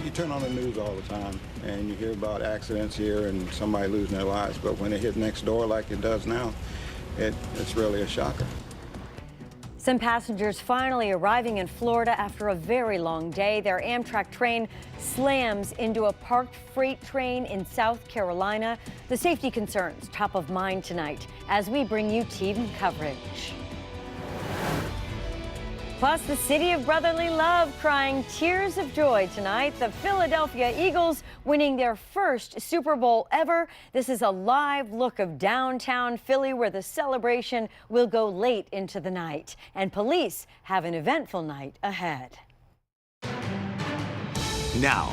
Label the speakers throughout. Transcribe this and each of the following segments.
Speaker 1: You turn on the news all the time, and you hear about accidents here and somebody losing their lives, but when it hit next door like it does now, it's really a shocker.
Speaker 2: Some passengers finally arriving in Florida after a very long day. Their Amtrak train slams into a parked freight train in South Carolina. The safety concerns top of mind tonight as we bring you team coverage. Plus, the city of brotherly love crying tears of joy tonight. The Philadelphia Eagles winning their first Super Bowl ever. This is a live look of downtown Philly where the celebration will go late into the night. And police have an eventful night ahead.
Speaker 3: Now,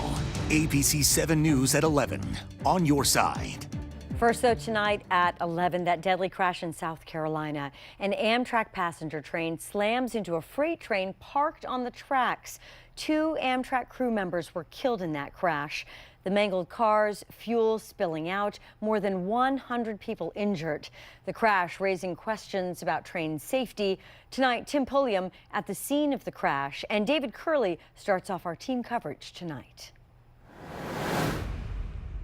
Speaker 3: ABC 7 News at 11 on your side.
Speaker 2: First, though, tonight at 11, that deadly crash in South Carolina. An Amtrak passenger train slams into a freight train parked on the tracks. 2 Amtrak crew members were killed in that crash. The mangled cars, fuel spilling out, more than 100 people injured. The crash raising questions about train safety. Tonight, Tim Pulliam at the scene of the crash, and David Curley starts off our team coverage tonight.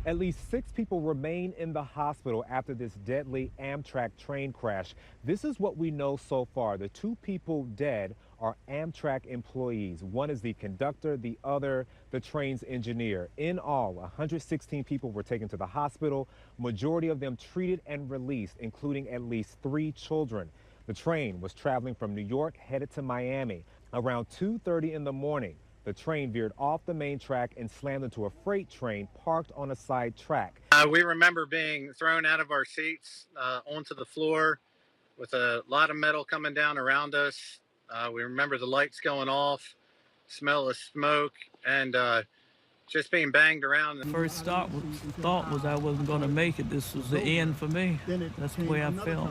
Speaker 4: At least 6 people remain in the hospital after this deadly Amtrak train crash. This is what we know so far. The 2 people dead are Amtrak employees. One is the conductor, the other the train's engineer. In all, 116 people were taken to the hospital, majority of them treated and released, including at least 3 children. The train was traveling from New York headed to Miami. Around 2:30 in the morning, the train veered off the main track and slammed into a freight train parked on a side track.
Speaker 5: We remember being thrown out of our seats onto the floor with a lot of metal coming down around us. We remember the lights going off, smell of smoke, and just being banged around.
Speaker 6: The first thought was I wasn't going to make it. This was the end for me. That's the way I felt.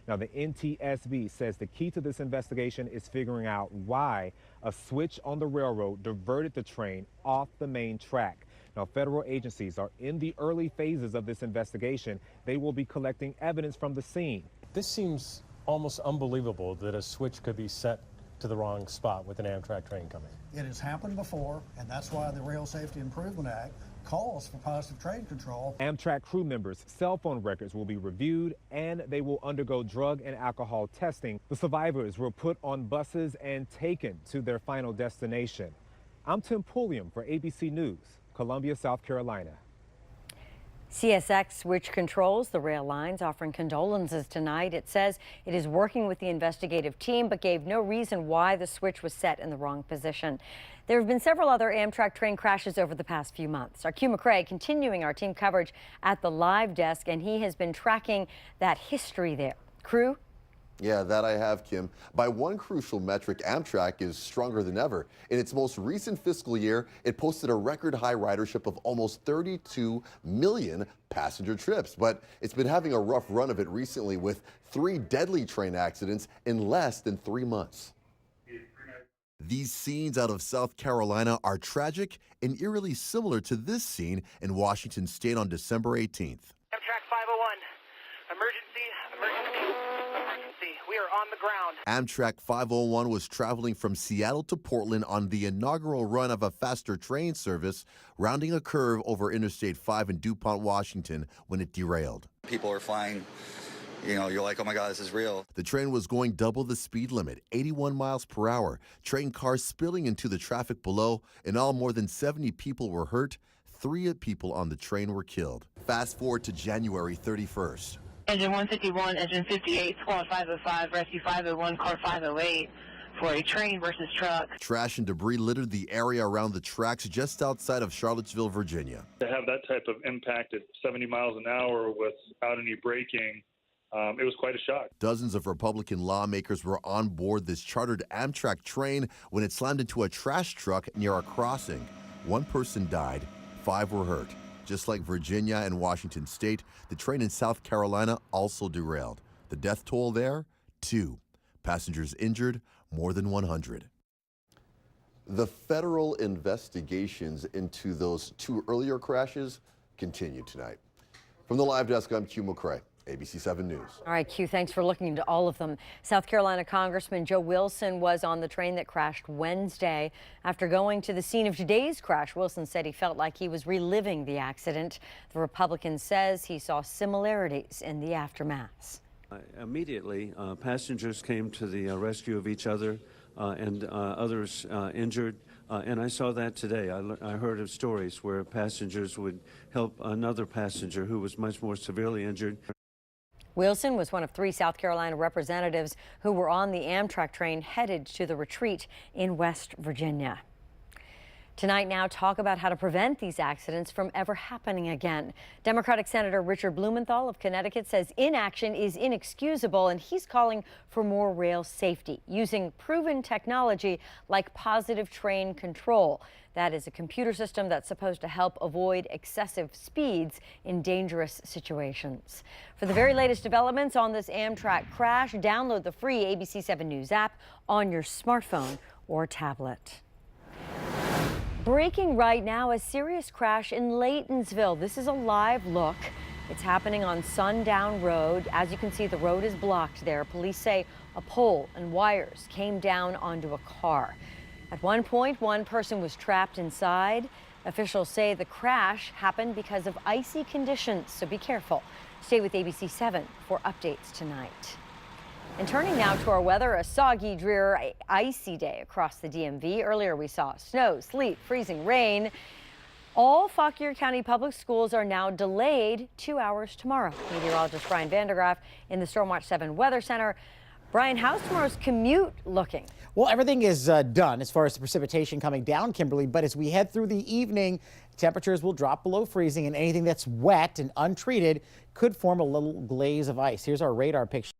Speaker 4: Now, the NTSB says the key to this investigation is figuring out why a switch on the railroad diverted the train off the main track. Now, federal agencies are in the early phases of this investigation. They will be collecting evidence from the scene.
Speaker 7: This seems almost unbelievable that a switch could be set to the wrong spot with an Amtrak train coming.
Speaker 8: It has happened before, and that's why the Rail Safety Improvement Act calls for positive train control.
Speaker 4: Amtrak crew members' cell phone records will be reviewed and they will undergo drug and alcohol testing. The survivors were put on buses and taken to their final destination. I'm Tim Pulliam for ABC News, Columbia, South Carolina.
Speaker 2: CSX, which controls the rail lines, offering condolences tonight. It says it is working with the investigative team, but gave no reason why the switch was set in the wrong position. There have been several other Amtrak train crashes over the past few months. Our Q McCrae continuing our team coverage at the live desk, and he has been tracking that history there. Crew?
Speaker 9: Yeah, that I have, Kim. By one crucial metric, Amtrak is stronger than ever. In its most recent fiscal year, it posted a record high ridership of almost 32 million passenger trips. But it's been having a rough run of it recently with 3 deadly train accidents in less than 3 months. These scenes out of South Carolina are tragic and eerily similar to this scene in Washington State on December 18th.
Speaker 10: Amtrak 501, emergency. We are on the ground.
Speaker 9: Amtrak 501 was traveling from Seattle to Portland on the inaugural run of a faster train service, rounding a curve over Interstate 5 in DuPont, Washington, when it derailed.
Speaker 11: People are flying. You know, you're like, oh my God, this is real.
Speaker 9: The train was going double the speed limit, 81 miles per hour. Train cars spilling into the traffic below. In all, more than 70 people were hurt. 3 people on the train were killed. Fast forward to January 31st.
Speaker 10: Engine 151, engine 58, squad 505, rescue 501, car 508 for a train versus truck.
Speaker 9: Trash and debris littered the area around the tracks just outside of Charlottesville, Virginia.
Speaker 12: To have that type of impact at 70 miles an hour without any braking, it was quite a shock.
Speaker 9: Dozens of Republican lawmakers were on board this chartered Amtrak train when it slammed into a trash truck near a crossing. 1 person died, 5 were hurt. Just like Virginia and Washington State, the train in South Carolina also derailed. The death toll there, 2. Passengers injured, more than 100. The federal investigations into those 2 earlier crashes continue tonight. From the live desk, I'm Q McCrae. ABC 7 News.
Speaker 2: All right, Q, thanks for looking into all of them. South Carolina Congressman Joe Wilson was on the train that crashed Wednesday. After going to the scene of today's crash, Wilson said he felt like he was reliving the accident. The Republican says he saw similarities in the aftermath.
Speaker 13: Immediately, passengers came to the rescue of each other and others injured. And I saw that today. I heard of stories where passengers would help another passenger who was much more severely injured.
Speaker 2: Wilson was one of 3 South Carolina representatives who were on the Amtrak train headed to the retreat in West Virginia. Tonight now, talk about how to prevent these accidents from ever happening again. Democratic Senator Richard Blumenthal of Connecticut says inaction is inexcusable, and he's calling for more rail safety using proven technology like positive train control. That is a computer system that's supposed to help avoid excessive speeds in dangerous situations. For the very latest developments on this Amtrak crash, download the free ABC 7 News app on your smartphone or tablet. Breaking right now, a serious crash in Laytonsville. This is a live look. It's happening on Sundown Road. As you can see, the road is blocked there. Police say a pole and wires came down onto a car. At one point, one person was trapped inside. Officials say the crash happened because of icy conditions, so be careful. Stay with ABC 7 for updates tonight. And turning now to our weather, a soggy, dreary, icy day across the DMV. Earlier we saw snow, sleet, freezing rain. All Fauquier County public schools are now delayed 2 hours tomorrow. Meteorologist Brian Vandergraaf in the Stormwatch 7 Weather Center. Brian, how's tomorrow's commute looking?
Speaker 14: Well, everything is done as far as the precipitation coming down, Kimberly, but as we head through the evening, temperatures will drop below freezing, and anything that's wet and untreated could form a little glaze of ice. Here's our radar picture.